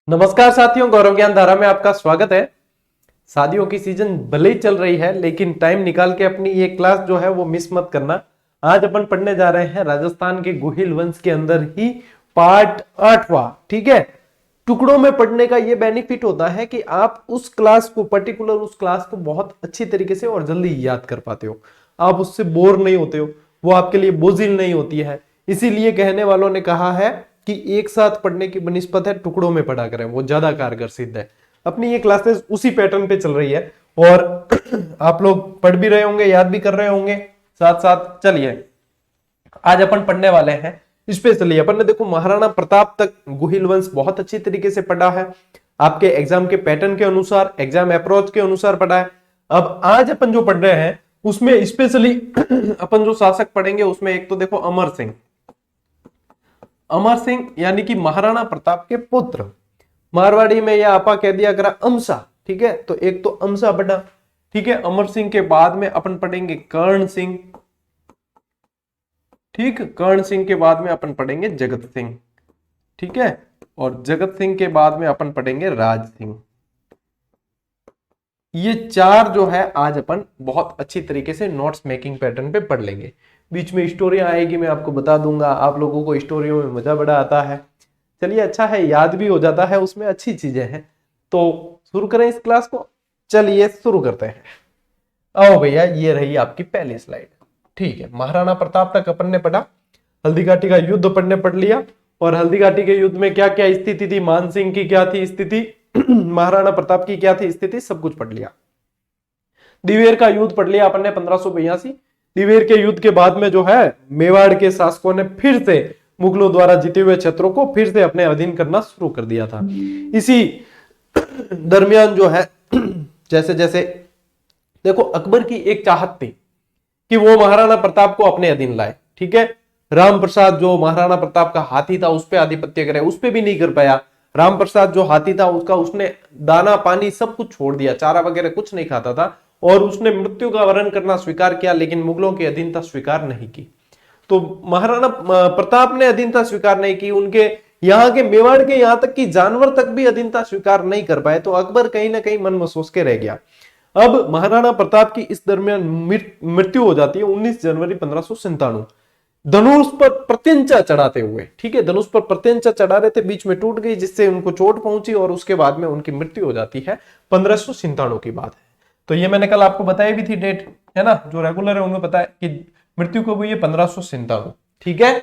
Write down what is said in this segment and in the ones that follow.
नमस्कार साथियों, गौरव ज्ञान धारा में आपका स्वागत है। शादियों की सीजन भले ही चल रही है, लेकिन टाइम निकाल के अपनी ये क्लास जो है वो मिस मत करना। आज अपन पढ़ने जा रहे हैं राजस्थान के गोहिल वंश के अंदर ही पार्ट 8वां। ठीक है, टुकड़ों में पढ़ने का ये बेनिफिट होता है कि आप उस क्लास को उस क्लास को बहुत अच्छी तरीके से और जल्दी याद कर पाते हो। आप उससे बोर नहीं होते हो, वो आपके लिए बोझिल नहीं होती है। इसीलिए कहने वालों ने कहा है कि एक साथ पढ़ने की बनिस्बत है टुकड़ों में पढ़ा करें, वो ज्यादा कारगर सिद्ध है। अपनी ये क्लासेस उसी पैटर्न पे चल रही है और आप लोग पढ़ भी रहे होंगे, याद भी कर रहे होंगे साथ साथ। चलिए, आज अपन पढ़ने वाले हैं स्पेशली, अपन ने देखो महाराणा प्रताप तक गोहिल वंश बहुत अच्छी तरीके से पढ़ा है, आपके एग्जाम के पैटर्न के अनुसार, एग्जाम अप्रोच के अनुसार पढ़ा है। अब आज अपन जो पढ़ रहे हैं उसमें स्पेशली अपन जो शासक पढ़ेंगे उसमें एक तो देखो अमर सिंह यानी कि महाराणा प्रताप के पुत्र। मारवाड़ी में यह आपा कह दिया करा अमसा। ठीक है, तो एक तो अमसा बना। ठीक है, अमर सिंह के बाद में अपन पढ़ेंगे कर्ण सिंह। ठीक, कर्ण सिंह के बाद में अपन पढ़ेंगे जगत सिंह। ठीक है, और जगत सिंह के बाद में अपन पढ़ेंगे राज सिंह। ये चार जो है आज अपन बहुत अच्छी तरीके से नोट्स मेकिंग पैटर्न पे पढ़ लेंगे। बीच में स्टोरियां आएगी, मैं आपको बता दूंगा। आप लोगों को स्टोरियों में मजा बड़ा आता है। चलिए, अच्छा है, याद भी हो जाता है, उसमें अच्छी चीजें हैं। तो शुरू करें इस क्लास को। चलिए शुरू करते हैं। आओ भैया, ये रही आपकी पहली स्लाइड। ठीक है, महाराणा प्रताप तक अपन ने पढ़ा। हल्दी घाटी का युद्ध अपन ने पढ़ लिया, और हल्दी घाटी के युद्ध में क्या क्या स्थिति थी, मान सिंह की क्या थी स्थिति, महाराणा प्रताप की क्या थी स्थिति, सब कुछ पढ़ लिया। दिवेर का युद्ध पढ़ लिया अपन ने 1582। दिवेर के युद्ध के बाद में जो है मेवाड़ के शासकों ने फिर से मुगलों द्वारा जीते हुए क्षेत्रों को फिर से अपने अधीन करना शुरू कर दिया था। इसी दरमियान जो है जैसे जैसे देखो, अकबर की एक चाहत थी कि वो महाराणा प्रताप को अपने अधीन लाए। ठीक है, राम प्रसाद जो महाराणा प्रताप का हाथी था उस पर आधिपत्य करे, उस पर भी नहीं कर पाया। राम प्रसाद जो हाथी था उसने दाना पानी सब कुछ छोड़ दिया, चारा वगैरह कुछ नहीं खाता था, और उसने मृत्यु का वरण करना स्वीकार किया, लेकिन मुगलों की अधीनता स्वीकार नहीं की। तो महाराणा प्रताप ने अधीनता स्वीकार नहीं की, उनके यहाँ के मेवाड़ के यहाँ तक कि जानवर तक भी अधीनता स्वीकार नहीं कर पाए। तो अकबर कहीं ना कहीं मन में सोच के रह गया। अब महाराणा प्रताप की इस दरमियान मृत्यु हो जाती है 19 जनवरी 1597, धनुष पर प्रत्यंचा चढ़ाते हुए। ठीक है, धनुष पर प्रत्यंचा चढ़ा रहे थे, बीच में टूट गई जिससे उनको चोट पहुंची, और उसके बाद में उनकी मृत्यु हो जाती है। 1597 की बात है। तो ये मैंने कल आपको बताई भी थी डेट, है ना, जो रेगुलर है उन्हें पता है कि मृत्यु कब हुई है, 1597। ठीक है,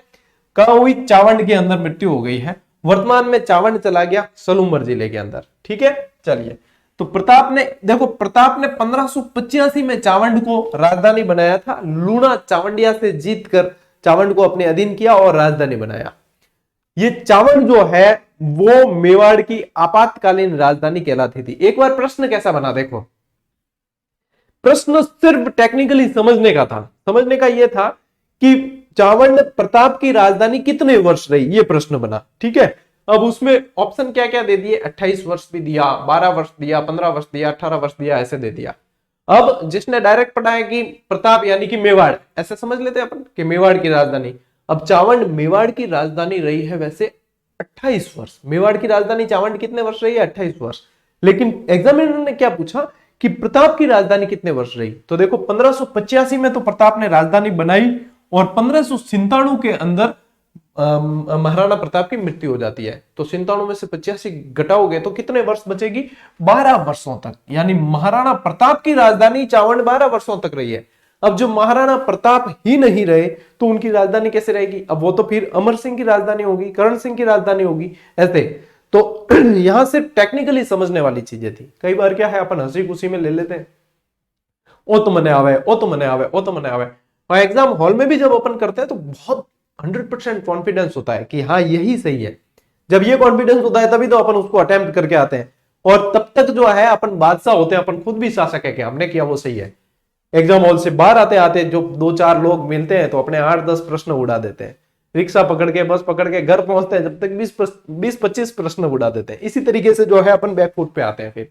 कहा हुई, चावंड के अंदर मृत्यु हो गई है। वर्तमान में चावंड चला गया सलूमर जिले के अंदर। ठीक है, चलिए, तो प्रताप ने 1585 में चावंड को राजधानी बनाया था। लूणा चावंडिया से जीतकर चावंड को अपने अधीन किया और राजधानी बनाया। ये चावंड जो है वो मेवाड़ की आपातकालीन राजधानी कहलाती थी। एक बार प्रश्न कैसा बना देखो, प्रश्न सिर्फ टेक्निकली समझने का था। समझने का यह था कि चावंड प्रताप की राजधानी कितने वर्ष रही, यह प्रश्न बना। ठीक है, अब उसमें ऑप्शन क्या क्या दे दिए, 28 वर्ष भी दिया, 12 वर्ष दिया, 15 वर्ष दिया, 18 वर्ष दिया, ऐसे दे दिया। अब जिसने डायरेक्ट पढ़ा है कि प्रताप यानी कि मेवाड़, ऐसे समझ लेते अपन कि मेवाड़ की राजधानी। अब चावंड मेवाड़ की राजधानी रही है वैसे 28 वर्ष। मेवाड़ की राजधानी चावंड कितने वर्ष रही है, 28 वर्ष। लेकिन एग्जामिनर ने क्या पूछा कि प्रताप की राजधानी कितने वर्ष रही। तो देखो, 1585 में तो प्रताप ने राजधानी बनाई, और 1597 के अंदर महाराणा प्रताप की मृत्यु हो जाती है। तो 97 में से 85 घटाओगे तो कितने वर्ष बचेगी, 12 वर्षों तक। यानी महाराणा प्रताप की राजधानी चावंड 12 वर्षों तक रही है। अब जो महाराणा प्रताप ही नहीं रहे तो उनकी राजधानी कैसे रहेगी, अब वो तो फिर अमर सिंह की राजधानी होगी, कर्ण सिंह की राजधानी होगी, ऐसे। तो यहां से टेक्निकली समझने वाली चीजें थी। कई बार क्या है, अपन हंसी खुशी में ले लेते हैं, ओ तो मने आवे, ओ तो मने आवे, ओ तो मने आवे। और एग्जाम हॉल में भी जब अपन करते हैं तो बहुत 100% कॉन्फिडेंस होता है कि हाँ यही सही है। जब ये कॉन्फिडेंस होता है तभी तो अपन उसको अटेम्प्ट करके आते हैं, और तब तक जो है अपन बादशाह होते हैं, अपन खुद भी शासक है कि हमने किया वो सही है। एग्जाम हॉल से बाहर आते आते जो 2-4 लोग मिलते हैं तो अपने 8-10 प्रश्न उड़ा देते हैं। रिक्शा पकड़ के, बस पकड़ के घर पहुंचते हैं, जब तक 20-25 प्रश्न उड़ा देते हैं। इसी तरीके से जो है अपन बैकफुट पे आते हैं फिर।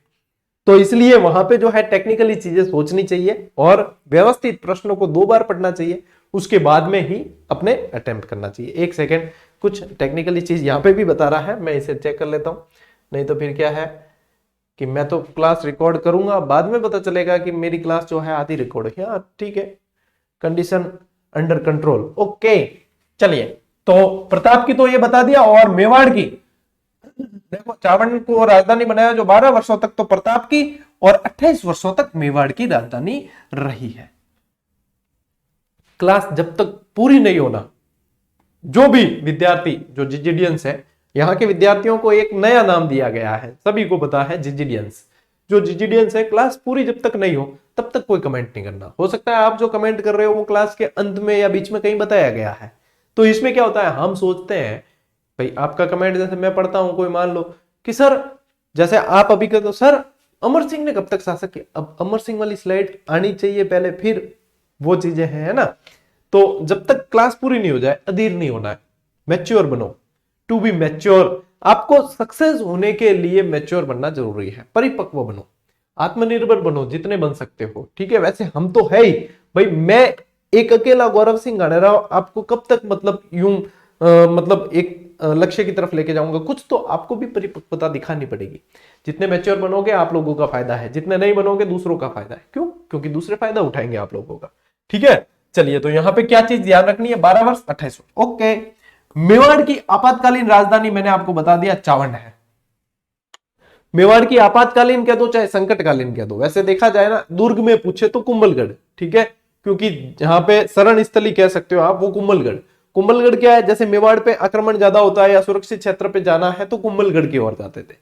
तो इसलिए वहां पे जो है टेक्निकली चीजें सोचनी चाहिए, और व्यवस्थित प्रश्नों को 2 बार पढ़ना चाहिए, उसके बाद में ही अपने अटेम्प्ट करना चाहिए। एक सेकेंड, कुछ टेक्निकली चीज यहां पे भी बता रहा है, मैं इसे चेक कर लेता हूं। नहीं तो फिर क्या है कि मैं तो क्लास रिकॉर्ड करूंगा, बाद में पता चलेगा कि मेरी क्लास जो है आधी रिकॉर्ड है। हाँ ठीक है, कंडीशन अंडर कंट्रोल। ओके चलिए, तो प्रताप की तो ये बता दिया, और मेवाड़ की देखो, चावंड को राजधानी बनाया जो 12 वर्षों तक तो प्रताप की, और 28 वर्षों तक मेवाड़ की राजधानी रही है। क्लास जब तक पूरी नहीं होना, जो भी विद्यार्थी जो जिजिडियंस है, यहाँ के विद्यार्थियों को एक नया नाम दिया गया है, सभी को पता है जिजिडियंस। जो जिजिडियंस है, क्लास पूरी जब तक नहीं हो तब तक कोई कमेंट नहीं करना। हो सकता है आप जो कमेंट कर रहे हो वो क्लास के अंत में या बीच में कहीं बताया गया है। तो इसमें क्या होता है, हम सोचते हैं भाई आपका कमेंट जैसे मैं पढ़ता हूं, कोई मान लो कि सर, जैसे आप अभी कहते हो सर अमर सिंह ने कब तक शासक किया, अब अमर सिंह वाली स्लाइड आनी चाहिए पहले, फिर वो चीजें हैं, है ना। तो जब तक क्लास पूरी नहीं हो जाए अधीर नहीं होना है, मैच्योर बनो। टू बी मैच्योर, आपको सक्सेस होने के लिए मैच्योर बनना जरूरी है, परिपक्व बनो, आत्मनिर्भर बनो जितने बन सकते हो। ठीक है, वैसे हम तो है ही भाई, मैं एक अकेला गौरव सिंह गानेराव आपको कब तक मतलब यूं मतलब एक लक्ष्य की तरफ लेके जाऊंगा, कुछ तो आपको भी परिपक्वता दिखानी पड़ेगी। जितने मैच्योर बनोगे आप लोगों का फायदा है, जितने नहीं बनोगे दूसरों का फायदा है। क्यों? क्योंकि दूसरे फायदा उठाएंगे आप लोगों का। ठीक है, चलिए, तो यहां पे क्या चीज ध्यान रखनी है, 12 वर्ष 28 वर्ष। ओके, मेवाड़ की आपातकालीन राजधानी मैंने आपको बता दिया चावंड है। मेवाड़ की आपातकालीन कह दो चाहे संकटकालीन कह दो, वैसे देखा जाए ना, दुर्ग में पूछे तो कुंभलगढ़। ठीक है, क्योंकि जहां पे शरण स्थली कह सकते हो आप वो कुंभलगढ़। कुंभलगढ़ क्या है, जैसे मेवाड़ पे आक्रमण ज्यादा होता है या सुरक्षित क्षेत्र पे जाना है तो कुंभलगढ़ की ओर जाते थे।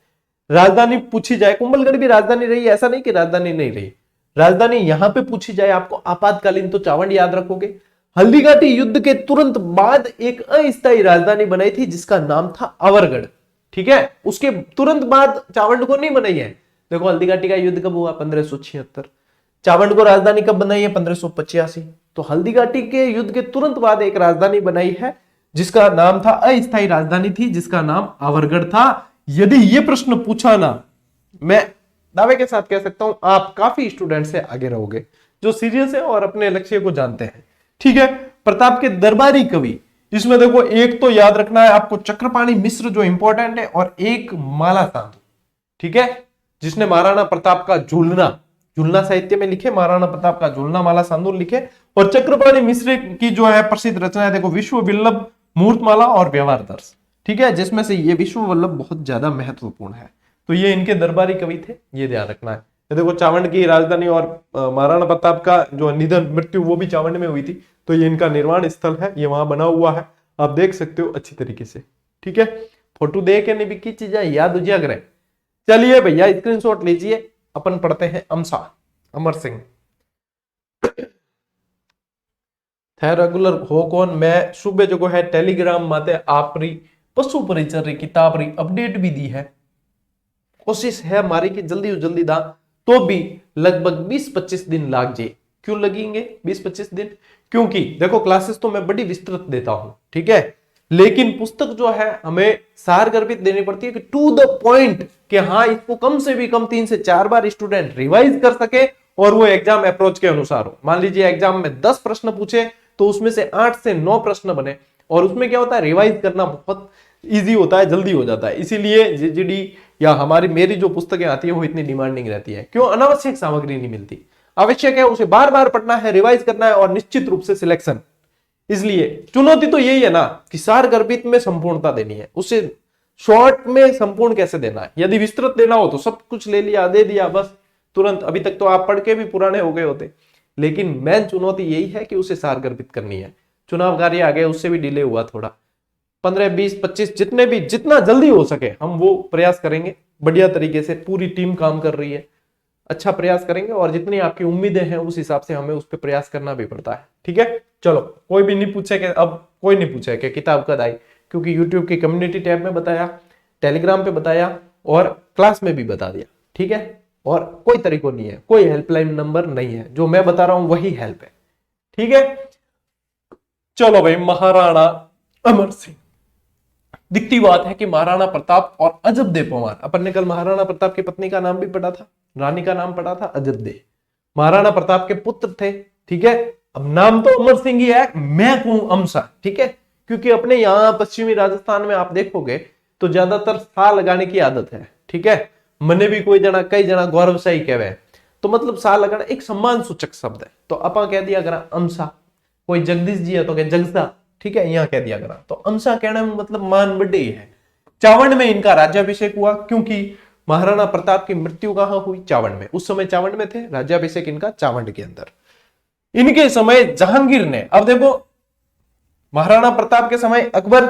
राजधानी पूछी जाए, कुंभलगढ़ भी राजधानी रही, ऐसा नहीं कि राजधानी नहीं रही। राजधानी यहां पे पूछी जाए आपको आपातकालीन तो चावंड याद रखोगे। हल्दीघाटी युद्ध के तुरंत बाद एक अस्थायी राजधानी बनाई थी जिसका नाम था अवरगढ़। ठीक है, उसके तुरंत बाद चावंड को नहीं बनाई है। देखो हल्दीघाटी का युद्ध कब हुआ, 1576। चावंड को राजधानी कब बनाई है, 1585। तो हल्दीघाटी के युद्ध के तुरंत बाद एक राजधानी बनाई है जिसका नाम था, अस्थायी राजधानी थी जिसका नाम अवरगढ़ था। यदि यह प्रश्न पूछा ना, मैं दावे के साथ कह सकता हूं आप काफी स्टूडेंट से आगे रहोगे जो सीरियस है और अपने लक्ष्य को जानते हैं। ठीक है, प्रताप के दरबारी कवि, इसमें देखो एक तो याद रखना है आपको चक्रपाणी मिश्र जो इंपॉर्टेंट है, और एक माला साधु। ठीक है, जिसने महाराणा प्रताप का झूलना साहित्य में लिखे, महाराणा प्रताप का झूलना माला साधु लिखे। और चक्रपाणी मिश्र की जो है प्रसिद्ध रचना है देखो, विश्व वल्लभ मूर्तमाला और व्यवहार दर्श। ठीक है, जिसमें से ये विश्व वल्लभ बहुत ज्यादा महत्वपूर्ण है। तो ये इनके दरबारी कवि थे, ये ध्यान रखना है। ये देखो चावंड की राजधानी और महाराणा प्रताप का जो निधन मृत्यु वो भी चावंड में हुई थी, तो ये इनका निर्वाण स्थल है, ये वहां बना हुआ है, आप देख सकते हो अच्छी तरीके से। ठीक है, फोटो देख के नहीं की चीजें याद उजागर है। चलिए भैया स्क्रीनशॉट लीजिए, अपन पढ़ते हैं अमसा अमर सिंह। थे रेगुलर हो कौन, मैं सुबह जो है टेलीग्राम माते आपरी पशु परिचर्य किताब री अपडेट भी दी है। कोशिश है हमारी कि जल्दी से जल्दी दा, तो भी लगभग 20-25 दिन लाग जाए। क्यों लगेंगे 20-25 दिन? क्योंकि देखो क्लासेस तो मैं बड़ी विस्तृत देता हूं, ठीक है, लेकिन पुस्तक जो है हमें सारगर्भित देनी पड़ती है कि टू द पॉइंट, कि हाँ इसको कम से भी कम 3 से 4 बार स्टूडेंट रिवाइज कर सके और वो एग्जाम अप्रोच के अनुसार हो। मान लीजिए एग्जाम में 10 प्रश्न पूछे तो उसमें से 8 से 9 प्रश्न बने, और उसमें क्या होता है, रिवाइज करना बहुत इजी होता है, जल्दी हो जाता है। इसीलिए जीजीडी या मेरी जो पुस्तकें आती है वो इतनी डिमांडिंग रहती है। क्यों? अनावश्यक सामग्री नहीं मिलती। आवश्यक है उसे बार बार पढ़ना है, रिवाइज करना है, और निश्चित रूप से सिलेक्शन। इसलिए चुनौती तो यही है ना कि सारगर्भित में संपूर्णता देनी है, उसे शॉर्ट में संपूर्ण कैसे देना है। यदि विस्तृत देना हो तो सब कुछ ले लिया, दे दिया बस तुरंत, अभी तक तो आप पढ़ के भी पुराने हो गए होते। लेकिन मेन चुनौती यही है कि उसे सारगर्भित करनी है। चुनाव कार्य आ गए, उससे भी डिले हुआ थोड़ा, 15, 20, 25 जितना जल्दी हो सके हम वो प्रयास करेंगे। बढ़िया तरीके से पूरी टीम काम कर रही है, अच्छा प्रयास करेंगे, और जितनी आपकी उम्मीदें हैं उस हिसाब से हमें उस पर प्रयास करना भी पड़ता है। ठीक है, चलो, कोई भी नहीं पूछे कि अब कोई नहीं पूछे कि किताब कब आई, क्योंकि यूट्यूब की कम्युनिटी टैब में बताया, टेलीग्राम पे बताया, और क्लास में भी बता दिया। ठीक है, और कोई तरीका नहीं है, कोई हेल्पलाइन नंबर नहीं है, जो मैं बता रहा हूं वही हेल्प है। ठीक है, चलो भाई, महाराणा अमर सिंह। दिखती बात है कि महाराणा प्रताप और अजब दे परमार, अपन ने कल महाराणा प्रताप की पत्नी का नाम भी पढ़ा था, रानी का नाम पढ़ा था अजब दे, महाराणा प्रताप के पुत्र थे। ठीक है, अब नाम तो अमर सिंह ही है, मैं हूं अमसा। ठीक है, क्योंकि अपने यहां पश्चिमी राजस्थान में आप देखोगे तो ज्यादातर सा लगाने की आदत है, ठीक है। मने भी कोई जना कई जना गौरवशाही कहवे, तो मतलब सा लगना एक सम्मान सूचक शब्द है। तो अपा कह दिया करा अमसा, कोई जगदीश जी है तो कह जगसा, ठीक है, यहाँ कह दिया करा। तो अमसा कहने में मतलब मान बड़े ही है। चावंड में इनका राज्याभिषेक हुआ, क्योंकि महाराणा प्रताप की मृत्यु कहां हुई? चावंड में। उस समय चावंड में थे, राज्याभिषेक इनका चावंड के अंदर। इनके समय जहांगीर ने, अब देखो महाराणा प्रताप के समय अकबर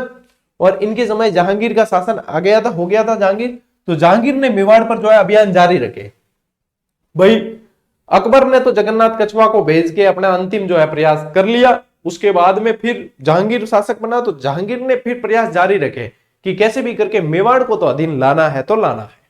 और इनके समय जहांगीर का शासन आ गया था, हो गया था जहांगीर। तो जहांगीर ने मेवाड़ पर जो है अभियान जारी रखे। भाई अकबर ने तो जगन्नाथ कछुआ को भेज के अपना अंतिम जो है प्रयास कर लिया। उसके बाद में फिर जहांगीर शासक बना, तो जहांगीर ने फिर प्रयास जारी रखे कि कैसे भी करके मेवाड़ को तो अधीन लाना है तो लाना है।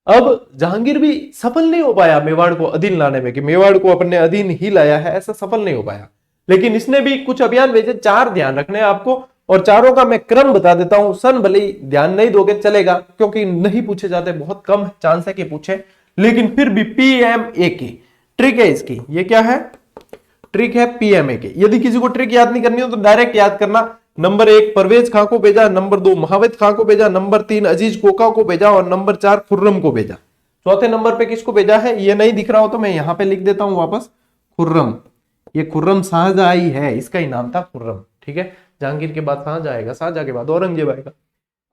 अब जहांगीर भी सफल नहीं हो पाया मेवाड़ को अधीन लाने में, कि मेवाड़ को अपने अधीन ही लाया है, ऐसा सफल नहीं हो पाया। लेकिन इसने भी कुछ अभियान भेजे, 4 ध्यान रखने आपको, और चारों का मैं क्रम बता देता हूं। सन भले ही ध्यान नहीं दोगे चलेगा, क्योंकि नहीं पूछे जाते, बहुत कम चांस है कि पूछे, लेकिन फिर भी PMA की ट्रिक है इसकी। ये क्या है? ट्रिक है PMA की। यदि किसी को ट्रिक याद नहीं करनी हो तो डायरेक्ट याद करना। नंबर 1 परवेज खां को भेजा, नंबर 2 महावेद खां को भेजा, नंबर 3 अजीज कोका को भेजा, और नंबर 4 खुर्रम को भेजा। चौथे नंबर पे किसको भेजा है ये नहीं दिख रहा हो तो मैं यहां पे लिख देता हूं वापस, खुर्रम। ये खुर्रम शाहजहां है, इसका ही नाम था खुर्रम, ठीक है। जहांगीर के बाद शाहजहां आएगा, शाहजहां के बाद औरंगजेब आएगा,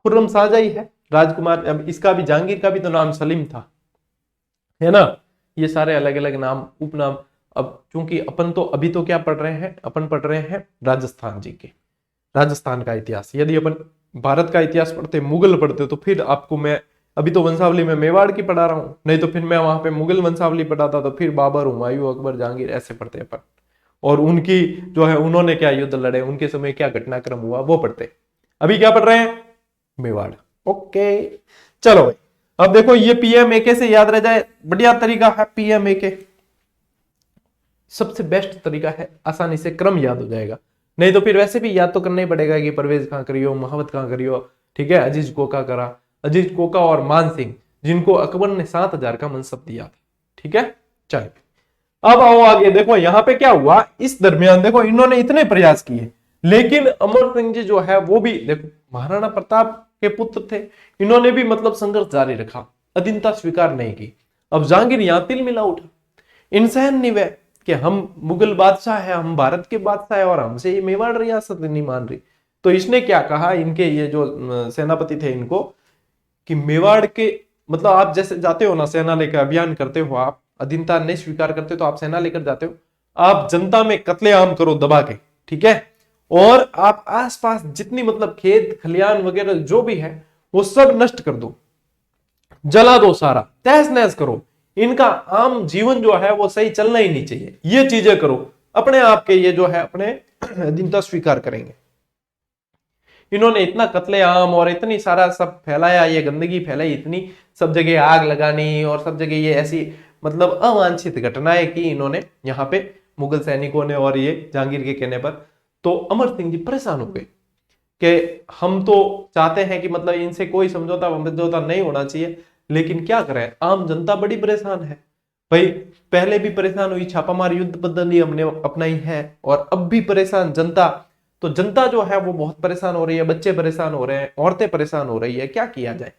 खुर्रम शाहजहां है राजकुमार। अब इसका भी, जहांगीर का भी तो नाम सलीम था, है ना। ये सारे अलग अलग नाम, उपनाम। अब चूंकि अपन तो अभी तो क्या पढ़ रहे हैं, अपन पढ़ रहे हैं राजस्थान जी के, राजस्थान का इतिहास। यदि अपन भारत का इतिहास पढ़ते, मुगल पढ़ते, तो फिर आपको मैं अभी तो वंशावली में मेवाड़ की पढ़ा रहा हूं, नहीं तो फिर मैं वहां पे मुगल वंशावली पढ़ाता, तो फिर बाबर, हुमायूं, अकबर, जहांगीर ऐसे पढ़ते अपन। और उनकी जो है उन्होंने क्या युद्ध लड़े, उनके समय क्या घटनाक्रम हुआ, वो पढ़ते। अभी क्या पढ़ रहे हैं? मेवाड़। ओके चलो भाई, अब देखो ये PMAK से याद रह जाए, बढ़िया तरीका है PMAK, सबसे बेस्ट तरीका है, आसानी से क्रम याद हो जाएगा। नहीं तो फिर वैसे भी याद तो करना ही पड़ेगा कि परवेज खां करियो, महावत खां करियो, ठीक है, अजीज कोका करा, अजीज कोका और मान सिंह, जिनको अकबर ने 7,000 का मनसब दिया था, ठीक है। चलिए अब आओ आगे, देखो यहां पे क्या हुआ। इस दरमियान देखो इन्होंने इतने प्रयास किए, लेकिन अमर सिंह जी जो है वो भी, देखो महाराणा प्रताप के पुत्र थे, इन्होंने भी मतलब संघर्ष जारी रखा, अधीनता स्वीकार नहीं की। अब जहांगीर यहां तिल मिला उठा, इंसान नहीं वह कि हम मुगल बादशाह है, हम भारत के बादशाह है, और हमसे ये मेवाड़ रियासत नहीं मान रही। तो इसने क्या कहा, इनके ये जो सेनापति थे इनको, कि मेवाड़ के मतलब आप जैसे जाते हो ना सेना लेकर अभियान करते हो, आप अधीनता नहीं स्वीकार करते तो आप सेना लेकर जाते हो, आप जनता में कत्लेआम करो दबा के, ठीक है। और आप आसपास जितनी मतलब खेत खलियान वगैरह जो भी है वो सब नष्ट कर दो, जला दो, सारा तहस नहस करो। इनका आम जीवन जो है वो सही चलना ही नहीं चाहिए, ये चीजें करो, अपने आप के ये जो है अपने अधीनता स्वीकार करेंगे। इन्होंने इतना कत्लेआम और इतनी सारा सब फैलाया, ये गंदगी फैलाई इतनी, सब जगह आग लगानी और सब जगह ये ऐसी मतलब अवांछित घटनाएं की इन्होंने यहाँ पे मुगल सैनिकों ने, और ये जहांगीर के कहने पर। तो अमर सिंह जी परेशान हो गए कि हम तो चाहते हैं कि मतलब इनसे कोई समझौता नहीं होना चाहिए, लेकिन क्या करें, आम जनता बड़ी परेशान है। भाई पहले भी परेशान हुई, छापामार युद्ध पद्धति हमने अपनाई है, और अब भी परेशान जनता। तो जनता जो है वो बहुत परेशान हो रही है, बच्चे परेशान हो रहे हैं, औरतें परेशान हो रही है, क्या किया जाए।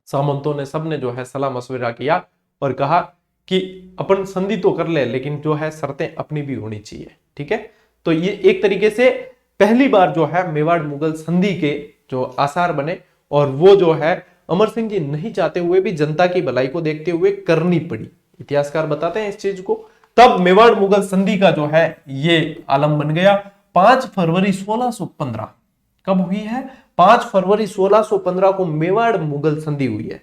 सामंतों ने सबने जो है सलाह मशविरा किया और कहा कि अपन संधि तो कर ले, लेकिन जो है शर्तें अपनी भी होनी चाहिए, ठीक है। तो ये एक तरीके से पहली बार जो है मेवाड़ मुगल संधि के जो आसार बने, और वो जो है अमर सिंह जी नहीं चाहते हुए भी जनता की भलाई को देखते हुए करनी पड़ी। इतिहासकार बताते हैं इस चीज को। तब मेवाड़ मुगल संधि का जो है ये आलम बन गया। 5 फरवरी 1615 कब हुई है? 5 फरवरी 1615 को मेवाड़ मुगल संधि हुई है।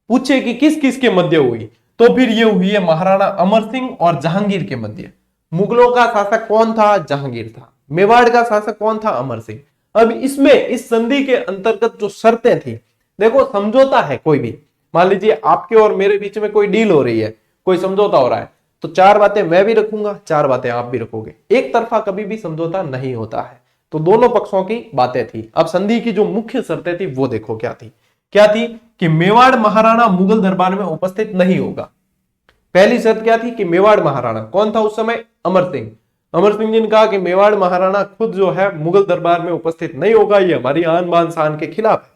पूछे कि किस किस के मध्य हुई, तो फिर ये हुई है महाराणा अमर सिंह और जहांगीर के मध्य। मुगलों का शासक कौन था? जहांगीर था। मेवाड़ का शासक कौन था? अमर सिंह। अब इसमें इस संधि के अंतर्गत जो शर्तें थी, देखो समझौता है कोई भी, मान लीजिए आपके और मेरे बीच में कोई डील हो रही है, कोई समझौता हो रहा है, तो 4 बातें मैं भी रखूंगा, 4 बातें आप भी रखोगे। एक तरफा कभी भी समझौता नहीं होता है। तो दोनों पक्षों की बातें थी। अब संधि की जो मुख्य शर्तें थी वो देखो क्या थी। क्या थी? कि मेवाड़ महाराणा मुगल दरबार में उपस्थित नहीं होगा। पहली शर्त क्या थी? कि मेवाड़ महाराणा कौन था उस समय? अमर सिंह। अमर सिंह जी ने कहा कि मेवाड़ महाराणा खुद जो है मुगल दरबार में उपस्थित नहीं होगा, ये हमारी आन बान शान के खिलाफ है।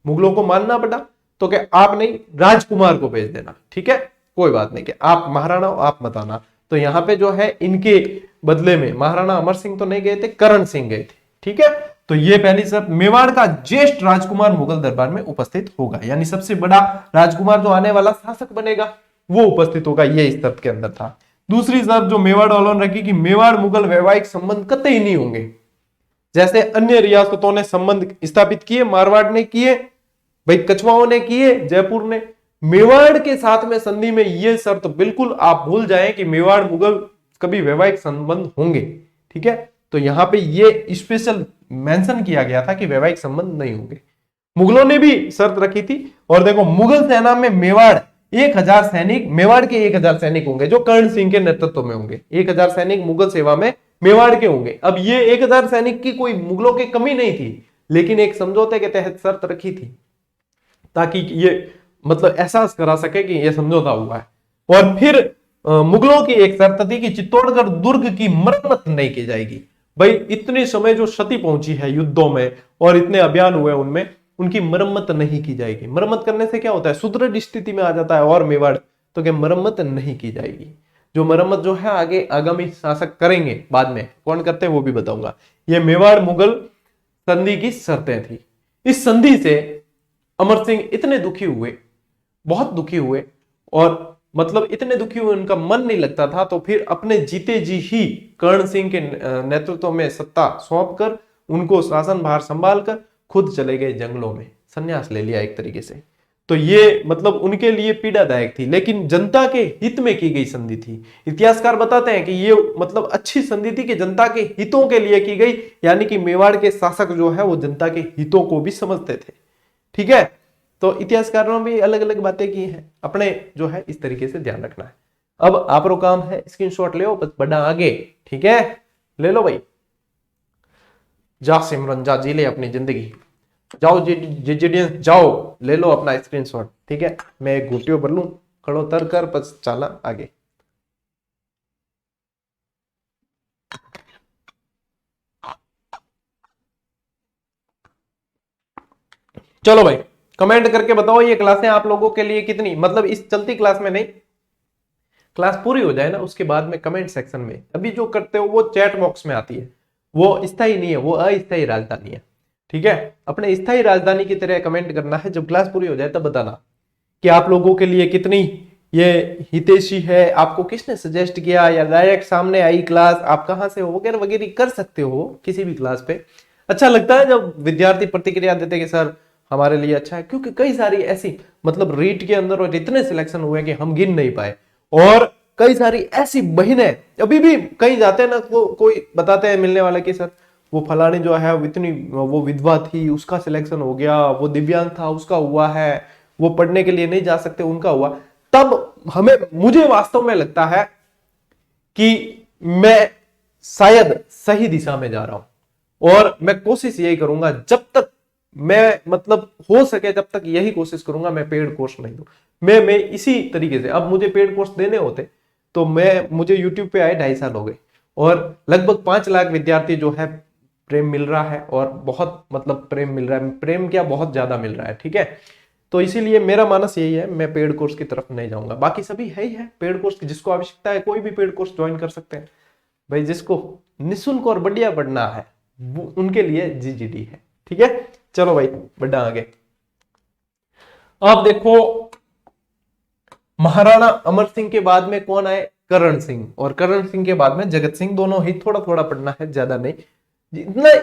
मुगलों को मानना पड़ा। तो क्या आप नहीं, राजकुमार को भेज देना, ठीक है, कोई बात नहीं कि आप महाराणा हो, आप मत आना। तो यहाँ पे जो है इनके बदले में महाराणा अमर सिंह तो नहीं गए थे, करण सिंह गए थे, ठीक है। तो ये पहली शर्त, मेवाड़ का ज्येष्ठ राजकुमार मुगल दरबार में उपस्थित होगा, यानी सबसे बड़ा राजकुमार जो आने वाला शासक बनेगा वो उपस्थित होगा, ये इस शर्त के अंदर था। दूसरी शर्त जो मेवाड़ वालों ने रखी कि मेवाड़ मुगल वैवाहिक संबंध कतई नहीं होंगे, जैसे अन्य रियासतों ने संबंध स्थापित किए, मारवाड़ ने किए, भाई कछवाओं ने किए, जयपुर ने, मेवाड़ के साथ में संधि में यह शर्त बिल्कुल आप भूल जाएं कि मेवाड़ मुगल कभी वैवाहिक संबंध होंगे, ठीक है। तो यहां पे ये स्पेशल मेंशन किया गया था कि वैवाहिक संबंध नहीं होंगे। मुगलों ने भी शर्त रखी थी, और देखो मुगल सेना में मेवाड़ 1000 सैनिक, मेवाड़ के 1000 सैनिक होंगे जो कर्ण सिंह के नेतृत्व में होंगे, 1000 सैनिक मुगल सेवा में मेवाड़ के होंगे। अब ये 1000 सैनिक की कोई मुगलों की कमी नहीं थी, लेकिन एक समझौते के तहत शर्त रखी थी ताकि ये मतलब एहसास करा सके कि ये समझौता हुआ है। और फिर मुगलों की एक शर्त थी कि चित्तौड़गढ़ दुर्ग की मरम्मत नहीं की जाएगी। भाई इतने समय जो क्षति पहुंची है युद्धों में और इतने अभियान हुए उनमें, उनकी मरम्मत नहीं की जाएगी। मरम्मत करने से क्या होता है, सुदृढ़ स्थिति में आ जाता है और मेवाड़, तो क्या मरम्मत नहीं की जाएगी। जो मरम्मत जो है आगे आगामी शासक करेंगे, बाद में कौन करते हैं वो भी बताऊंगा। ये मेवाड़ मुगल संधि की शर्तें थी। इस संधि से अमर सिंह इतने दुखी हुए, बहुत दुखी हुए, और मतलब इतने दुखी हुए उनका मन नहीं लगता था, तो फिर अपने जीते जी ही कर्ण सिंह के नेतृत्व में सत्ता सौंप कर उनको शासन भार संभाल कर खुद चले गए जंगलों में, संन्यास ले लिया एक तरीके से। तो ये मतलब उनके लिए पीड़ादायक थी, लेकिन जनता के हित में की गई संधि थी। इतिहासकार बताते हैं कि ये मतलब अच्छी संधि थी कि जनता के हितों के लिए की गई, यानी कि मेवाड़ के शासक जो है वो जनता के हितों को भी समझते थे, ठीक है। तो इतिहासकारों ने भी अलग अलग बातें की हैं, अपने जो है इस तरीके से ध्यान रखना है। अब आप रो काम है, स्क्रीनशॉट ले, बस बढ़ा आगे, ठीक है, ले लो भाई, जा सिमरन जा, जी ले अपनी जिंदगी, जाओ जी जाओ, ले लो अपना स्क्रीनशॉट, ठीक है। मैं एक घुटियो भर लूं, खड़ो तर कर, बस चला आगे। चलो भाई, कमेंट करके बताओ ये क्लासें आप लोगों के लिए कितनी, मतलब इस चलती क्लास में नहीं, क्लास पूरी हो जाए ना उसके बाद में कमेंट सेक्शन में, अभी जो करते हो वो चैट बॉक्स में आती है, वो स्थायी नहीं है, वो अस्थायी राजधानी है, ठीक है। अपने स्थायी राजधानी की तरह कमेंट करना है, जब क्लास पूरी हो जाए तब बताना कि आप लोगों के लिए कितनी ये हितैषी है, आपको किसने सजेस्ट किया, या डायरेक्ट सामने आई क्लास, आप कहां से हो, वगैरह वगैरह कर सकते हो किसी भी क्लास पे। अच्छा लगता है जब विद्यार्थी प्रतिक्रिया देते कि सर हमारे लिए अच्छा है, क्योंकि कई सारी ऐसी मतलब रीट के अंदर और इतने सिलेक्शन हुए कि हम गिन नहीं पाए, और कई सारी ऐसी बहनें अभी भी कहीं जाते हैं ना, कोई बताते हैं मिलने वाला कि सर वो फलानी जो है इतनी वो विधवा थी, उसका सिलेक्शन हो गया, वो दिव्यांग था उसका हुआ है, वो पढ़ने के लिए नहीं जा सकते उनका हुआ। तब मुझे वास्तव में लगता है कि मैं शायद सही दिशा में जा रहा हूं, और मैं कोशिश यही करूंगा जब तक मैं मतलब हो सके तब तक यही कोशिश करूंगा मैं पेड कोर्स नहीं दूं। मैं इसी तरीके से, अब मुझे पेड कोर्स देने होते तो मुझे यूट्यूब पे आए 2.5 साल हो गए, और लगभग 5 लाख विद्यार्थी जो है प्रेम मिल रहा है, और बहुत मतलब प्रेम मिल रहा है, प्रेम क्या बहुत ज्यादा मिल रहा है, ठीक है। तो इसीलिए मेरा मानस यही है, मैं पेड कोर्स की तरफ नहीं जाऊंगा। बाकी सभी है ही है पेड कोर्स की, जिसको आवश्यकता है कोई भी पेड कोर्स ज्वाइन कर सकते हैं भाई, जिसको निःशुल्क और बढ़िया पढ़ना है उनके लिए जीजीडी है, ठीक है। चलो भाई बढ़ा आगे। अब देखो महाराणा अमर सिंह के बाद में कौन आए, करण सिंह, और करण सिंह के बाद में जगत सिंह, दोनों ही थोड़ा थोड़ा पढ़ना है, ज्यादा नहीं।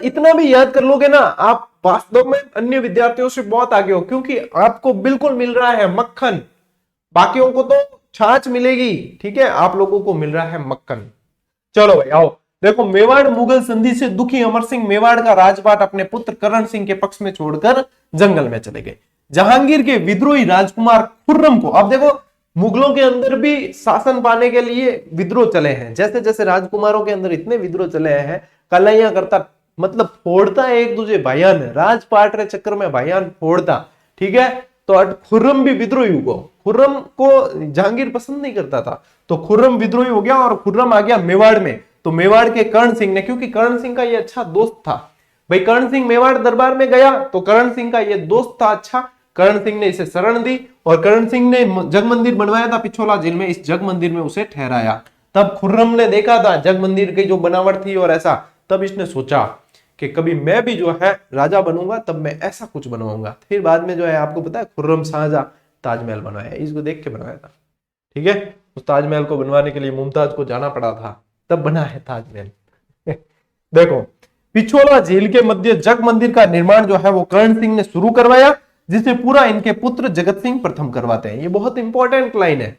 इतना भी याद कर लोगे ना आप वास्तव में अन्य विद्यार्थियों से बहुत आगे हो, क्योंकि आपको बिल्कुल मिल रहा है मक्खन, बाकियों को तो छाछ मिलेगी, ठीक है, आप लोगों को मिल रहा है मक्खन। चलो भाई आओ, देखो मेवाड़ मुगल संधि से दुखी अमर सिंह मेवाड़ का राजपाट अपने पुत्र करण सिंह के पक्ष में छोड़कर जंगल में चले गए। जहांगीर के विद्रोही राजकुमार खुर्रम को, अब देखो मुगलों के अंदर भी शासन पाने के लिए विद्रोह चले हैं, जैसे जैसे राजकुमारों के अंदर इतने विद्रोह चले हैं, कलाइयां करता मतलब फोड़ता है एक दूसरे भाईयान, राजपाट रे चक्कर में भाईयान फोड़ता, ठीक है। तो खुर्रम भी विद्रोही हुआ, खुर्रम को जहांगीर पसंद नहीं करता था, तो खुर्रम विद्रोही हो गया और खुर्रम आ गया मेवाड़ में। तो मेवाड़ के कर्ण सिंह ने, क्योंकि कर्ण सिंह का ये अच्छा दोस्त था भाई, कर्ण सिंह मेवाड़ दरबार में गया तो कर्ण सिंह का ये दोस्त था अच्छा, कर्ण सिंह ने इसे शरण दी और कर्ण सिंह ने जग मंदिर बनवाया था पिछोला जेल में, इस जग मंदिर में उसे ठहराया। तब खुर्रम ने देखा था जग मंदिर की जो बनावट थी और ऐसा, तब इसने सोचा कि कभी मैं भी जो है राजा बनूंगा तब मैं ऐसा कुछ बनवाऊंगा। फिर बाद में जो है आपको पता है खुर्रम शाहजहां ताजमहल बनवाया, इसको देख के बनवाया था। ठीक है, उस ताजमहल को बनवाने के लिए मुमताज को जाना पड़ा था, तब बना है ताजमहल। देखो, पिछोला झील के मध्य जग मंदिर का निर्माण जो है वो कर्ण सिंह ने शुरू करवाया, जिसे पूरा इनके पुत्र जगत सिंह प्रथम करवाते हैं। ये बहुत इंपॉर्टेंट लाइन है,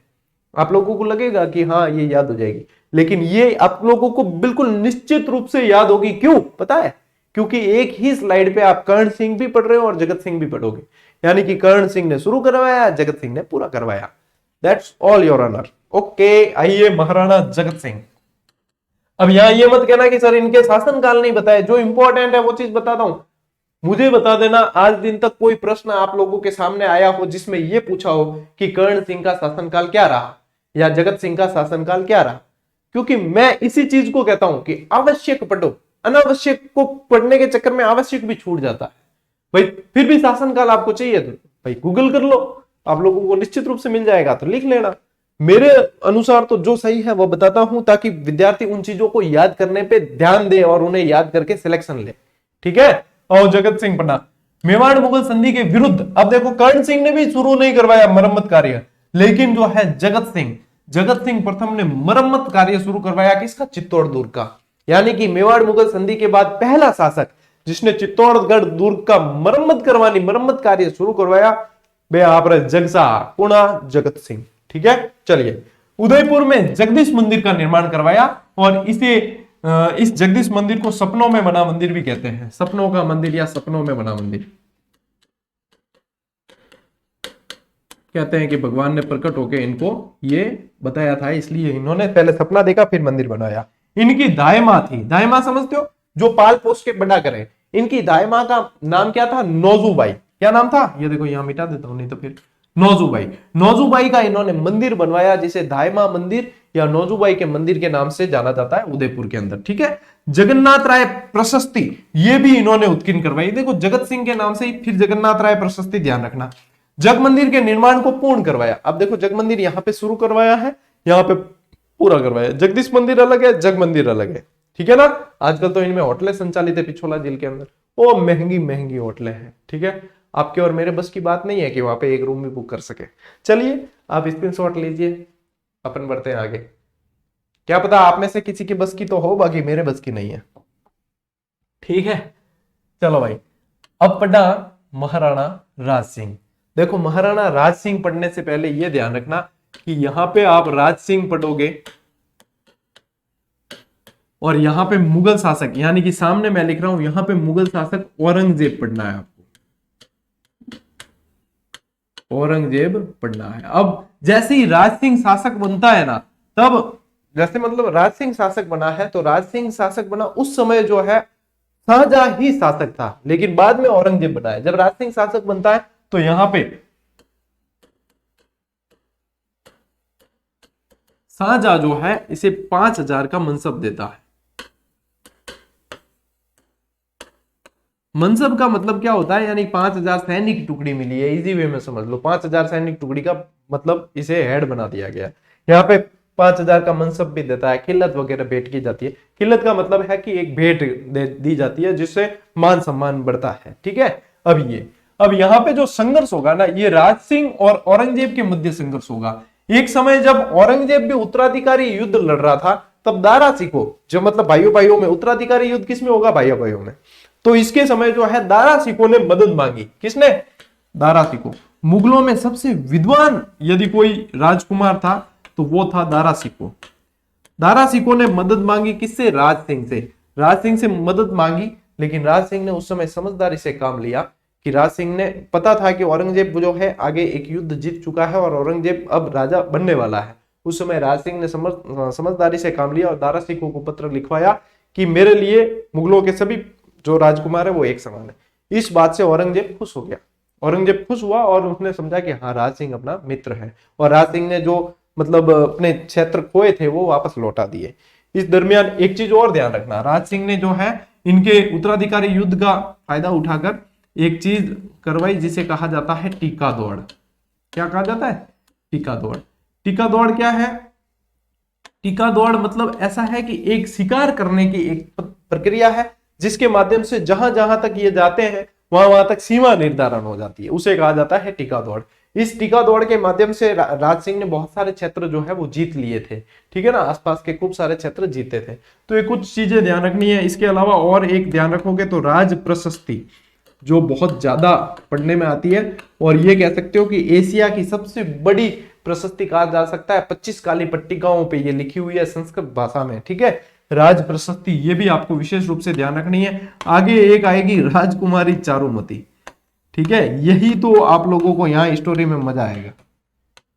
आप लोगों को लगेगा कि हाँ ये याद हो जाएगी, लेकिन ये आप लोगों को बिल्कुल निश्चित रूप से याद होगी। क्यों पता है? क्योंकि एक ही स्लाइड पे आप कर्ण सिंह भी पढ़ रहे हो और जगत सिंह भी पढ़ोगे, यानी कि कर्ण सिंह ने शुरू करवाया, जगत सिंह ने पूरा करवाया। That's all your honour. Okay, आइए महाराणा जगत सिंह। अब यहां ये मत कहना कि सर इनके शासनकाल नहीं बताया, जो इंपॉर्टेंट है वो चीज बताता हूं। मुझे बता देना आज दिन तक कोई प्रश्न आप लोगों के सामने आया हो जिसमें यह पूछा हो कि कर्ण सिंह का शासनकाल क्या रहा या जगत सिंह का शासनकाल क्या रहा। क्योंकि मैं इसी चीज को कहता हूं कि आवश्यक पढ़ो, अनावश्यक को पढ़ने के चक्कर में आवश्यक भी छूट जाता है। भाई फिर भी शासनकाल आपको चाहिए तो भाई गूगल कर लो, आप लोगों को निश्चित रूप से मिल जाएगा, तो लिख लेना। मेरे अनुसार तो जो सही है वो बताता हूं, ताकि विद्यार्थी उन चीजों को याद करने पे ध्यान दे और उन्हें याद करके सिलेक्शन ले। ठीक है, और जगत सिंह पन्ना मेवाड़ मुगल संधि के विरुद्ध। अब देखो कर्ण सिंह ने भी शुरू नहीं करवाया मरम्मत कार्य, लेकिन जो है जगत सिंह प्रथम ने मरम्मत कार्य शुरू करवाया। किसका? चित्तौड़ दुर्ग का। यानी कि मेवाड़ मुगल संधि के बाद पहला शासक जिसने चित्तौड़गढ़ दुर्ग का मरम्मत कार्य शुरू करवाया वे आप रहे जगसा पुणा जगत सिंह। ठीक है, चलिए उदयपुर में जगदीश मंदिर का निर्माण करवाया और इस जगदीश मंदिर को सपनों में बना मंदिर भी कहते हैं। सपनों का मंदिर या सपनों में बना मंदिर कहते हैं कि भगवान ने प्रकट होकर इनको ये बताया था, इसलिए इन्होंने पहले सपना देखा फिर मंदिर बनाया। इनकी दाई मां थी, दाई मां समझते हो, जो पाल पोस के बड़ा करे। इनकी दाई मां का नाम क्या था? नौजूबाई। क्या नाम था? ये देखो यहां मिटा देता हूं नहीं तो फिर नौजूबाई। नौजूबाई का इन्होंने मंदिर बनवाया जिसे दाईमा मंदिर या नौजूबाई के मंदिर के नाम से जाना जाता है उदयपुर के अंदर। ठीक है, जगन्नाथ राय प्रशस्ति ये भी इन्होंने उत्कीर्ण करवाई। देखो जगत सिंह के नाम से ही फिर जगन्नाथ राय प्रशस्ति, ध्यान रखना। जग मंदिर के निर्माण को पूर्ण करवाया। अब देखो जग मंदिर यहां पे शुरू करवाया है, यहां पे पूरा करवाया। जगदीश मंदिर अलग है, जग मंदिर अलग है। ठीक है ना, आजकल तो इनमें होटलें संचालित है पिछोला जेल के अंदर, वो महंगी महंगी होटलें हैं। ठीक है, आपके और मेरे बस की बात नहीं है कि वहां पे एक रूम भी बुक कर सके। चलिए आप स्क्रीनशॉट लीजिए, अपन बढ़ते हैं आगे। क्या पता आप में से किसी की बस की तो हो, बाकी मेरे बस की नहीं है। ठीक है, चलो भाई अब पढ़ा महाराणा राज सिंह। देखो महाराणा राज सिंह पढ़ने से पहले यह ध्यान रखना कि यहां पे आप राज सिंह पढ़ोगे और यहां पे मुगल शासक, यानी कि सामने मैं लिख रहा हूं यहां पे मुगल शासक औरंगजेब पढ़ना है आपको, औरंगजेब पढ़ना है। अब जैसे ही राज सिंह शासक बनता है ना, तब जैसे मतलब राज सिंह शासक बना है तो राज सिंह शासक बना उस समय जो है शाहजहां ही शासक था, लेकिन बाद में औरंगजेब बना है। जब राज सिंह शासक बनता है तो यहां पे शाहजहां जो है इसे 5000 का मनसब देता है। मनसब का मतलब क्या होता है? यानी 5000 सैनिक की टुकड़ी मिली है, इजी वे में समझ लो। 5000 सैनिक टुकड़ी का मतलब इसे हेड बना दिया गया। यहाँ पे 5000 का मनसब भी देता है, खिल्लत वगैरह भेंट की जाती है। खिल्लत का मतलब है कि एक भेंट दी जाती है जिससे मान सम्मान बढ़ता है। ठीक है, अब यहाँ पे जो संघर्ष होगा ना, ये राज सिंह और औरंगजेब के मध्य संघर्ष होगा। एक समय जब औरंगजेब भी उत्तराधिकारी युद्ध लड़ रहा था, तब दारा सिकों, जो मतलब भाइयों भाइयों में, उत्तराधिकारी युद्ध किसमें होगा? भाइयों भाइयों में। तो इसके समय जो है दारा सिकों ने मदद मांगी। किसने? दारा सिकों। मुगलों में सबसे विद्वान यदि कोई राजकुमार था तो वो था दारा सिकों। दारा सिकों ने मदद मांगी किससे? राज सिंह से। राज सिंह से मदद मांगी, लेकिन राज सिंह ने उस समय समझदारी से काम लिया कि राज सिंह ने पता था कि औरंगजेब जो है आगे एक युद्ध जीत चुका है और औरंगजेब अब राजा बनने वाला है। उस समय राज सिंह ने समझदारी से काम लिया और दारा सिकों को पत्र लिखवाया कि मेरे लिए मुगलों के सभी जो राजकुमार है वो एक समान है। इस बात से औरंगजेब खुश हो गया। औरंगजेब खुश हुआ और उसने समझा कि हाँ राज सिंह अपना मित्र है, और राज सिंह ने जो मतलब अपने क्षेत्र खोए थे वो वापस लौटा दिए। इस दरमियान एक चीज और ध्यान रखना, राज सिंह ने जो है इनके उत्तराधिकारी युद्ध का फायदा उठाकर एक चीज करवाई जिसे कहा जाता है टीका दौड़। क्या कहा जाता है? टीका दौड़। टीका दौड़ क्या है? टीका दौड़ मतलब ऐसा है कि एक शिकार करने की एक प्रक्रिया है जिसके माध्यम से जहां जहां तक ये जाते हैं वहां वहां तक सीमा निर्धारण हो जाती है, उसे कहा जाता है टीका दौड़। इस टीका दौड़ के माध्यम से राज सिंह ने बहुत सारे क्षेत्र जो है वो जीत लिए थे, ठीक है ना, आसपास के खूब सारे क्षेत्र जीते थे। तो ये कुछ चीजें ध्यान रखनी है। इसके अलावा और एक ध्यान रखोगे तो राज प्रशस्ति जो बहुत ज्यादा पढ़ने में आती है, और ये कह सकते हो कि एशिया की सबसे बड़ी प्रशस्ति कहा जा सकता है। 25 काली पट्टिकाओं पे ये लिखी हुई है संस्कृत भाषा में, ठीक है, राज प्रशस्ति, ये भी आपको विशेष रूप से ध्यान रखनी है। आगे एक आएगी राजकुमारी चारुमती, ठीक है, यही तो आप लोगों को यहाँ स्टोरी में मजा आएगा,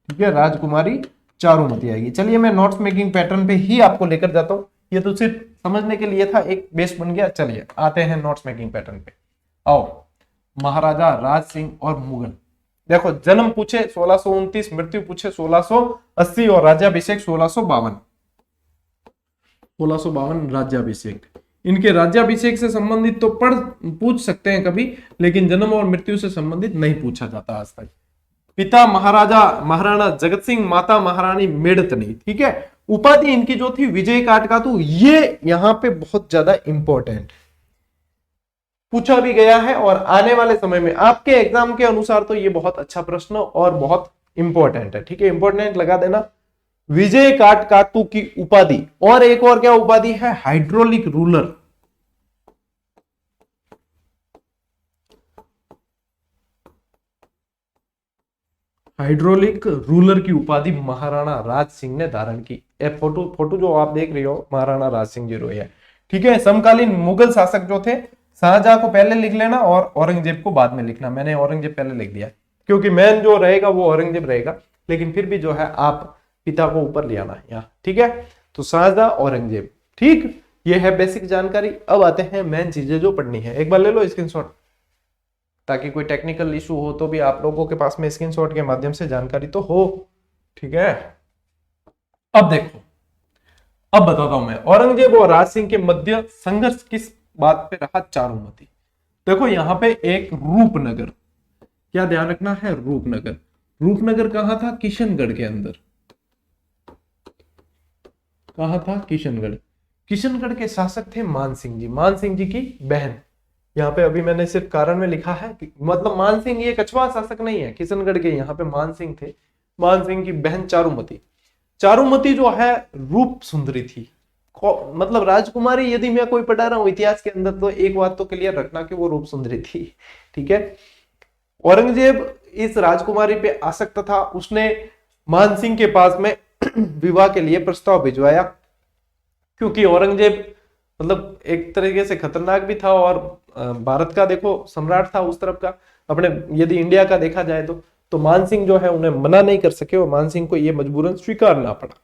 ठीक है, राजकुमारी चारुमती आएगी। चलिए मैं नोट्स मेकिंग पैटर्न पे ही आपको लेकर जाता हूँ, ये तो सिर्फ समझने के लिए था, एक बेस बन गया। चलिए आते हैं नोट्स मेकिंग पैटर्न पे। आओ, महाराजा राज सिंह और मुगल। देखो, जन्म पूछे 1629, मृत्यु पूछे 1680 और राज्याभिषेक 1652। 1652 राज्याभिषेक। इनके राज्याभिषेक से संबंधित तो पूछ सकते हैं कभी, लेकिन जन्म और मृत्यु से संबंधित नहीं पूछा जाता आज तक। पिता महाराणा जगत सिंह, माता महारानी मेड़तनी, ठीक है। उपाधि इनकी जो थी विजय काटकातु, ये यहां पे बहुत ज्यादा इंपॉर्टेंट पूछा भी गया है, और आने वाले समय में आपके एग्जाम के अनुसार तो ये बहुत अच्छा प्रश्न और बहुत इंपॉर्टेंट है, ठीक है, इंपॉर्टेंट लगा देना। विजय काटकातु की उपाधि, और एक और क्या उपाधि है? Hydraulic ruler. हाइड्रोलिक रूलर की उपाधि महाराणा राज सिंह ने धारण की। फोटो जो आप देख रहे हो महाराणा राज सिंह जी रोई है, ठीक है। समकालीन मुगल शासक जो थे, शाहजहां को पहले लिख लेना और औरंगजेब को बाद में लिखना। मैंने औरंगजेब पहले लिख दिया क्योंकि मैन जो रहेगा वो औरंगजेब रहेगा, लेकिन फिर भी जो है आप पिता को ऊपर ले आना यहाँ, ठीक है। तो शाहजहां, औरंगजेब, ठीक, ये है बेसिक जानकारी। अब आते हैं मेन चीजें जो पढ़नी है। एक बार ले लो स्क्रीनशॉट, ताकि कोई टेक्निकल इशू हो तो भी आप लोगों के पास में स्क्रीनशॉट के माध्यम से जानकारी तो हो, ठीक है। अब देखो, अब बताता हूं मैं, औरंगजेब और राज सिंह के मध्य संघर्ष किस बात पे रहा? चारुमती। देखो यहां पे एक रूपनगर, क्या ध्यान रखना है? रूपनगर। रूपनगर कहां था? किशनगढ़ के अंदर। कहां था? किशनगढ़। किशनगढ़ के शासक थे मान सिंह जी, मान सिंह जी की बहन। यहाँ पे अभी मैंने सिर्फ कारण में लिखा है कि मतलब मान सिंह ये कछुआ शासक नहीं है, किशनगढ़ के यहाँ पे मान सिंह थे। मान सिंह की बहन चारुमती। चारुमती जो है रूप सुंदरी थी, मतलब राजकुमारी। यदि मैं कोई पढ़ा रहा हूं इतिहास के अंदर तो एक बात तो क्लियर रखना कि वो रूप सुंदरी थी, ठीक है। औरंगजेब इस राजकुमारी पे आसक्त था, उसने मान सिंह के पास में विवाह के लिए प्रस्ताव भिजवाया, क्योंकि औरंगजेब मतलब एक तरीके से खतरनाक भी था और भारत का देखो सम्राट था उस तरफ का, अपने यदि इंडिया का देखा जाए तो मान सिंह जो है उन्हें मना नहीं कर सके और मान सिंह को यह मजबूरन स्वीकारना पड़ा।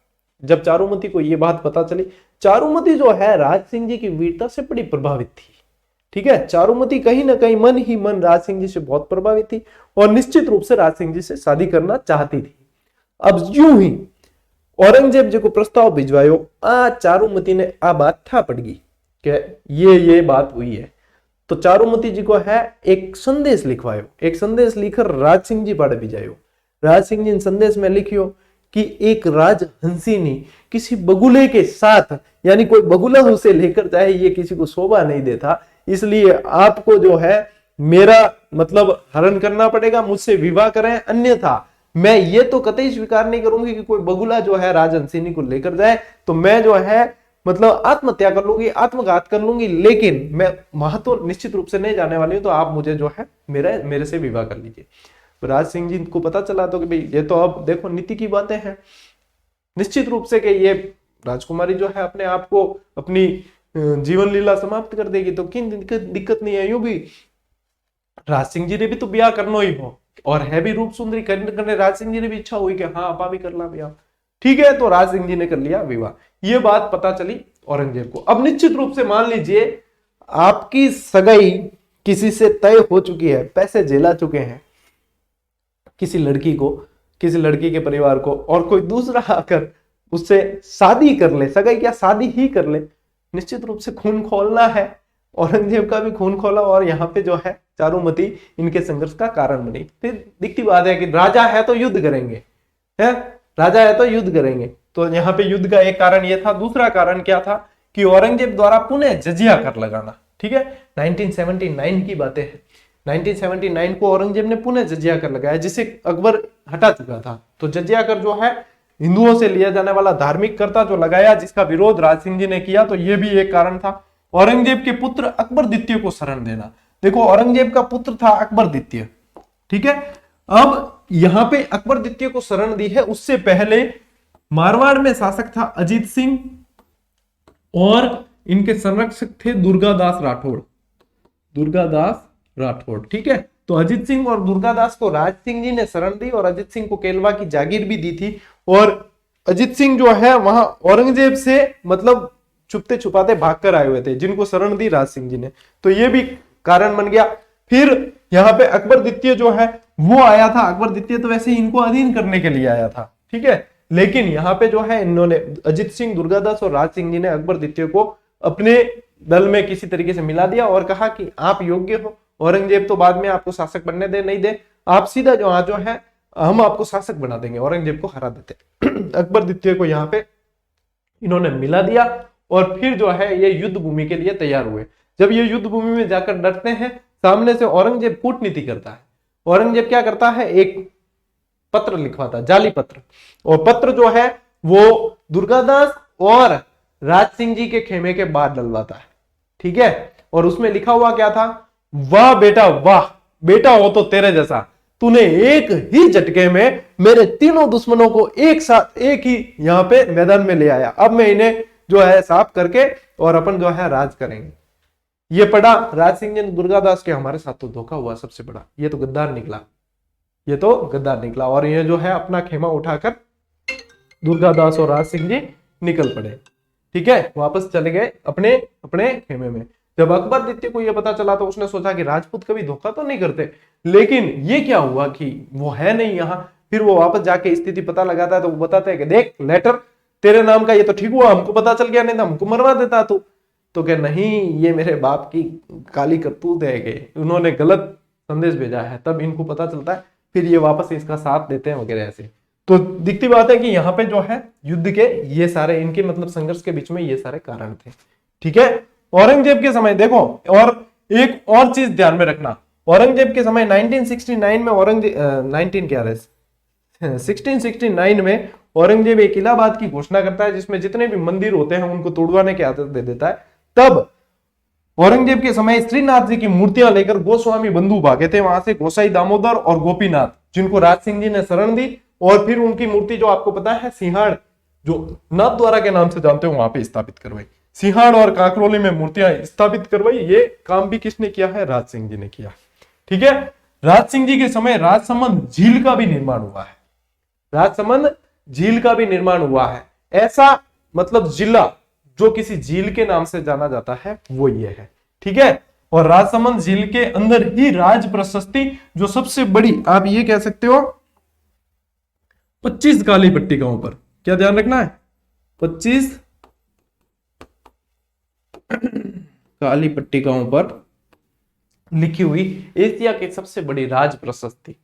जब चारुमती को यह बात पता चली, चारुमती जो है राज सिंह जी की वीरता से बड़ी प्रभावित थी, ठीक है। चारुमती कहीं ना कहीं मन ही मन राज सिंह जी से बहुत प्रभावित थी और निश्चित रूप से राज सिंह जी से शादी करना चाहती थी। अब यूं ही औरंगजेब जी को प्रस्ताव भिजवायो, चारुमती ने आ बात था पड़ गई कि ये बात हुई है। तो चारुमती जी को है एक संदेश लिखवायो, एक संदेश लिखकर राज सिंह जी पाड़े भिजायो। राज सिंह जी इन संदेश में लिखियो कि एक राजहंसिनी किसी बगुले के साथ, यानी कोई बगुला उसे लेकर जाए ये किसी को शोभा नहीं देता, इसलिए आपको जो है मेरा मतलब हरण करना पड़ेगा, मुझसे विवाह करें, अन्यथा मैं ये तो कतई स्वीकार नहीं करूंगी कि कोई बगुला जो है राजहंसिनी को लेकर जाए, तो मैं जो है मतलब आत्महत्या कर लूंगी, आत्मघात कर लूंगी, लेकिन मैं वहां तो निश्चित रूप से नहीं जाने वाली हूं, तो आप मुझे जो है मेरे से विवाह कर लीजिए। राज सिंह जी को पता चला तो कि भाई ये तो अब देखो नीति की बातें हैं, निश्चित रूप से कि ये राजकुमारी जो है अपने आप को अपनी जीवन लीला समाप्त कर देगी, तो किन दिक्कत नहीं है। यूं भी राज सिंह जी ने भी तो ब्याह करना ही हो और है भी रूप सुंदरी, करने राज सिंह जी ने भी इच्छा हुई कि हाँ आपा भी कर ला ब्याह, ठीक है। तो राज सिंह जी ने कर लिया विवाह, ये बात पता चली औरंगजेब को। अब निश्चित रूप से मान लीजिए आपकी सगाई किसी से तय हो चुकी है, पैसे झेला चुके हैं किसी लड़की को, किसी लड़की के परिवार को, और कोई दूसरा आकर उससे शादी कर ले, सगाई क्या शादी ही कर ले, निश्चित रूप से खून खोलना है। औरंगजेब का भी खून खोला और यहाँ पे जो है चारुमती इनके संघर्ष का कारण बनी। फिर दिखती बात है कि राजा है तो युद्ध करेंगे, है राजा है तो युद्ध करेंगे, तो यहाँ पे युद्ध का एक कारण ये था। दूसरा कारण क्या था कि औरंगजेब द्वारा पुनः जजिया कर लगाना। ठीक है, 1979 की बातें हैं। 1979 को औरंगजेब ने पुनः जजिया कर लगाया, जिसे अकबर हटा चुका था। तो जजिया कर जो है हिंदुओं से लिया जाने वाला धार्मिक कर था, जो लगाया, जिसका विरोध राज सिंह जी ने किया। तो यह भी एक कारण था। औरंगजेब के पुत्र अकबर द्वितीय को शरण देना। देखो, औरंगजेब का पुत्र था अकबर द्वितीय। ठीक है, अब यहां पे अकबर द्वितीय को शरण दी है। उससे पहले मारवाड़ में शासक था अजीत सिंह और इनके संरक्षक थे दुर्गादास राठौड़। दुर्गादास राठौड़, ठीक है। तो अजीत सिंह और दुर्गादास को राज सिंह जी ने शरण दी और अजीत सिंह को केलवा की जागीर भी दी थी। और अजीत सिंह जो है वहां औरंगजेब से मतलब छुपते छुपाते भागकर आए हुए थे, जिनको शरण दी राज सिंह जी ने। तो ये भी कारण बन गया। फिर यहाँ पे अकबर द्वितीय जो है वो आया था। अकबर द्वितीय तो वैसे ही इनको अधीन करने के लिए आया था, ठीक है। लेकिन यहाँ पे जो है इन्होंने अजीत सिंह, दुर्गादास और राज सिंह जी ने अकबर द्वितीय को अपने दल में किसी तरीके से मिला दिया और कहा कि आप योग्य हो, औरंगजेब तो बाद में आपको शासक बनने दे नहीं दे, आप सीधा जो है हम आपको शासक बना देंगे, औरंगजेब को हरा देते। अकबर द्वितीय को यहाँ पे इन्होंने मिला दिया और फिर जो है ये युद्ध भूमि के लिए तैयार हुए। जब ये युद्ध भूमि में जाकर डटते हैं, सामने से औरंगजेब कूटनीति करता है। औरंगजेब क्या करता है, एक पत्र लिखवाता, जाली पत्र, और पत्र जो है वो दुर्गादास और राज सिंह जी के खेमे के बाद डलवाता है, ठीक है। और उसमें लिखा हुआ क्या था, वाह बेटा वाह, बेटा हो तो तेरे जैसा, तूने एक ही झटके में मेरे तीनों दुश्मनों को एक साथ एक ही यहाँ पे मैदान में ले आया। अब मैं इन्हें जो है साफ करके और अपन जो है राज करेंगे। ये पढ़ा राज सिंह जी ने दुर्गादास के, हमारे साथ तो धोखा हुआ सबसे बड़ा, ये तो गद्दार निकला, ये तो गद्दार निकला। और ये जो है अपना खेमा उठाकर दुर्गादास और राज सिंह जी निकल पड़े, ठीक है, वापस चले गए अपने अपने खेमे में। जब अकबर द्वितीय को यह पता चला तो उसने सोचा कि राजपूत कभी धोखा तो नहीं करते, लेकिन ये क्या हुआ कि वो है नहीं यहाँ। फिर वो वापस जाके स्थिति पता लगाता है तो वो बताता है कि देख लेटर तेरे नाम का, ये तो ठीक हुआ, हमको पता चल गया, नहीं तो हमको मरवा देता तू। तो क्या नहीं, ये मेरे बाप की काली करतूत है कि उन्होंने गलत संदेश भेजा है, तब इनको पता चलता है। फिर ये वापस इसका साथ देते हैं वगैरह ऐसे। तो दिखती बात है कि यहाँ पे जो है युद्ध के ये सारे इनके मतलब संघर्ष के बीच में ये सारे कारण थे, ठीक है। औरंगजेब के समय देखो, और एक और चीज ध्यान में रखना, औरंगजेब के समय 1969 में 1669 में औरंगजेब एक इलाहाबाद की घोषणा करता है, जिसमें जितने भी मंदिर होते हैं उनको तोड़वाने की आदत दे देता है। तब औरंगजेब के समय श्रीनाथ जी की मूर्तियां लेकर गोस्वामी बंधु भागे थे वहां से, गोसाई दामोदर और गोपीनाथ, जिनको राज सिंह जी ने शरण दी। और फिर उनकी मूर्ति जो आपको पता है सिंहाड़, जो नाथ द्वारा के नाम से जानते हो, वहां पे स्थापित करवाई। सिंहाड़ और काकरोली में मूर्तियां स्थापित करवाई। ये काम भी किसने किया है, राज सिंह जी ने किया, ठीक है। राज सिंह जी के समय राजसमंद झील का भी निर्माण हुआ है, राजसमंद झील का भी निर्माण हुआ है। ऐसा मतलब जिला जो किसी झील के नाम से जाना जाता है वो ये है, ठीक है। और राजसमंद झील के अंदर ही राज प्रशस्ति, जो सबसे बड़ी आप ये कह सकते हो 25 काली पट्टिकाओं पर, क्या ध्यान रखना है, 25 काली पट्टिकाओं पर लिखी हुई एशिया की सबसे बड़ी राज प्रशस्ति,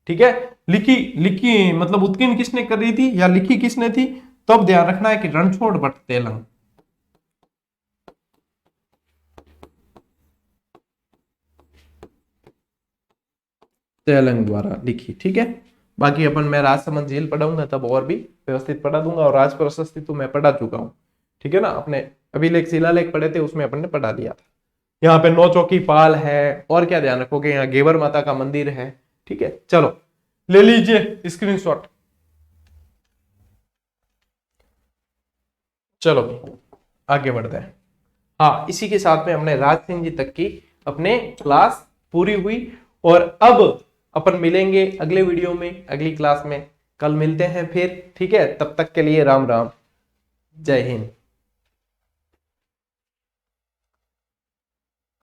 ठीक है। लिखी मतलब उत्कीर्ण किसने कर रही थी या लिखी किसने थी, तो अब ध्यान रखना है कि रणछोड़ भट्ट तेलंग, तेलंग द्वारा लिखी, ठीक है। बाकी अपन मैं राजसमंद झील पढ़ाऊंगा तब और भी व्यवस्थित पढ़ा दूंगा, और राज प्रशस्ति तो मैं पढ़ा चुका हूं, ठीक है ना। अपने अभिलेख शिलालेख पढ़े थे उसमें अपन ने पढ़ा दिया था। यहाँ पे 9 चौकी पाल है, और क्या ध्यान रखोगे, यहाँ घेवर माता का मंदिर है, ठीक है। चलो ले लीजिए स्क्रीनशॉट। चलो आगे बढ़ते हैं। हाँ, इसी के साथ में हमने राज सिंह जी तक की अपने क्लास पूरी हुई, और अब अपन मिलेंगे अगले वीडियो में, अगली क्लास में। कल मिलते हैं फिर, ठीक है। तब तक के लिए राम राम, जय हिंद।